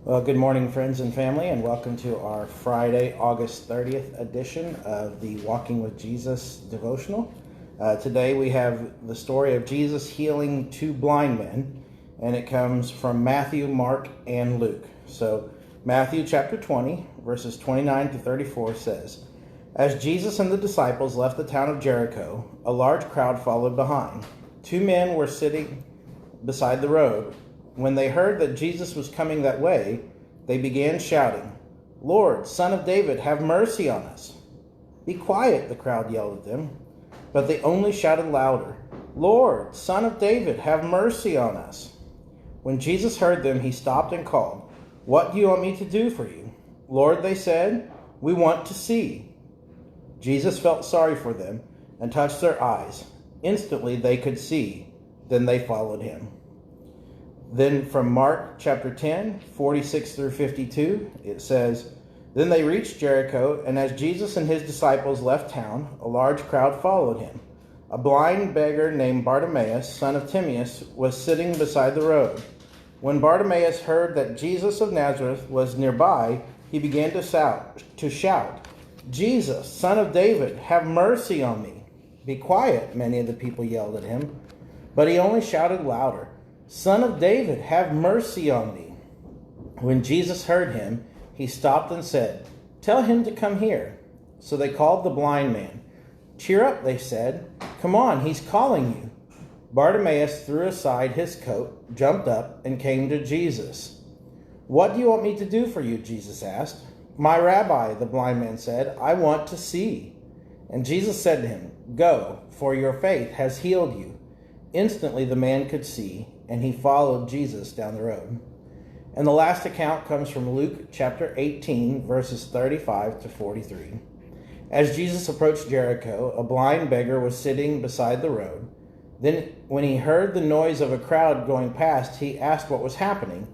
Well, good morning, friends and family, and welcome to our Friday, August 30th edition of the Walking with Jesus devotional. Today we have the story of Jesus healing two blind men, and it comes from Matthew, Mark, and Luke. So, Matthew chapter 20, verses 29 to 34 says, "As Jesus and the disciples left the town of Jericho, a large crowd followed behind. Two men were sitting beside the road. When they heard that Jesus was coming that way, they began shouting, 'Lord, Son of David, have mercy on us.' 'Be quiet,' the crowd yelled at them. But they only shouted louder, 'Lord, Son of David, have mercy on us.' When Jesus heard them, he stopped and called, 'What do you want me to do for you?' 'Lord,' they said, 'we want to see.' Jesus felt sorry for them and touched their eyes. Instantly they could see. Then they followed him." Then from Mark chapter 10, 46 through 52, it says, "Then they reached Jericho, and as Jesus and his disciples left town, a large crowd followed him. A blind beggar named Bartimaeus, son of Timaeus, was sitting beside the road. When Bartimaeus heard that Jesus of Nazareth was nearby, he began to shout, 'Jesus, Son of David, have mercy on me.' 'Be quiet,' many of the people yelled at him. But he only shouted louder, 'Son of David, have mercy on me.' When Jesus heard him, he stopped and said, 'Tell him to come here.' So they called the blind man. 'Cheer up,' they said. 'Come on, he's calling you.' Bartimaeus threw aside his coat, jumped up, and came to Jesus. 'What do you want me to do for you?' Jesus asked. 'My rabbi,' the blind man said, 'I want to see.' And Jesus said to him, 'Go, for your faith has healed you.' Instantly the man could see, and he followed Jesus down the road." And the last account comes from Luke chapter 18, verses 35 to 43. "As Jesus approached Jericho, a blind beggar was sitting beside the road. Then when he heard the noise of a crowd going past, he asked what was happening.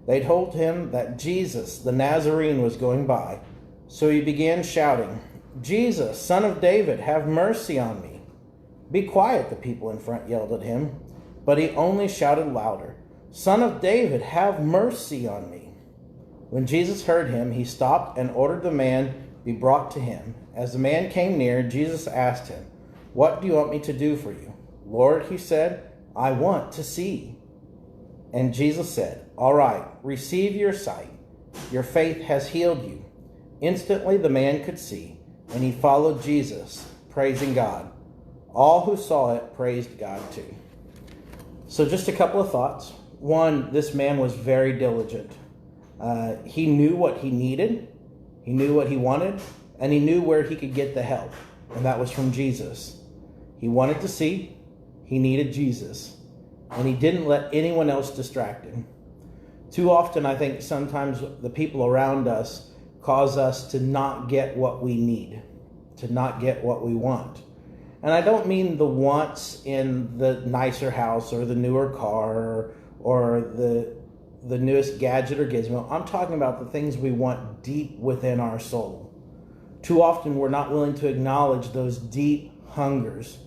They told him that Jesus, the Nazarene, was going by. So he began shouting, 'Jesus, Son of David, have mercy on me.' 'Be quiet,' the people in front yelled at him. But he only shouted louder, 'Son of David, have mercy on me.' When Jesus heard him, he stopped and ordered the man be brought to him. As the man came near, Jesus asked him, 'What do you want me to do for you?' 'Lord,' he said, 'I want to see.' And Jesus said, 'All right, receive your sight. Your faith has healed you.' Instantly the man could see, and he followed Jesus, praising God. All who saw it praised God too." So just a couple of thoughts. One, this man was very diligent. He knew what he needed, he knew what he wanted, and he knew where he could get the help, and that was from Jesus. He wanted to see, he needed Jesus, and he didn't let anyone else distract him. Too often, I think sometimes the people around us cause us to not get what we need, to not get what we want. And I don't mean the wants in the nicer house or the newer car or the newest gadget or gizmo. I'm talking about the things we want deep within our soul. Too often we're not willing to acknowledge those deep hungers.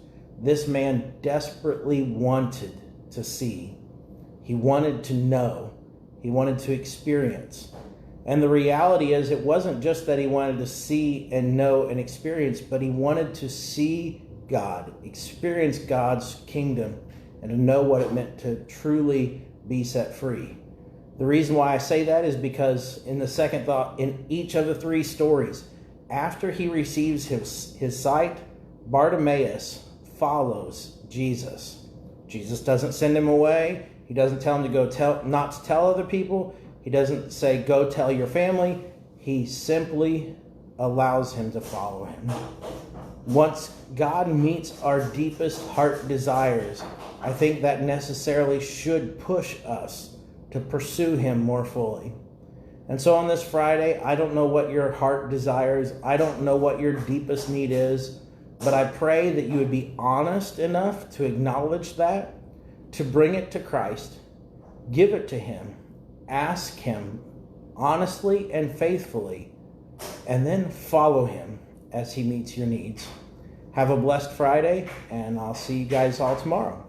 This man desperately wanted to see. He wanted to know. He wanted to experience. And the reality is, it wasn't just that he wanted to see and know and experience, but he wanted to see God, experience God's kingdom, and to know what it meant to truly be set free. The reason why I say that is because in the second thought, in each of the three stories, after he receives his sight, Bartimaeus follows Jesus. Jesus doesn't send him away. He doesn't tell him to go not to tell other people. He doesn't say, "Go tell your family." He simply allows him to follow him. Once God meets our deepest heart desires, I think that necessarily should push us to pursue him more fully. And so on this Friday, I don't know what your heart desires. I don't know what your deepest need is, but I pray that you would be honest enough to acknowledge that, to bring it to Christ, give it to him, ask him honestly and faithfully, and then follow him as he meets your needs. Have a blessed Friday, and I'll see you guys all tomorrow.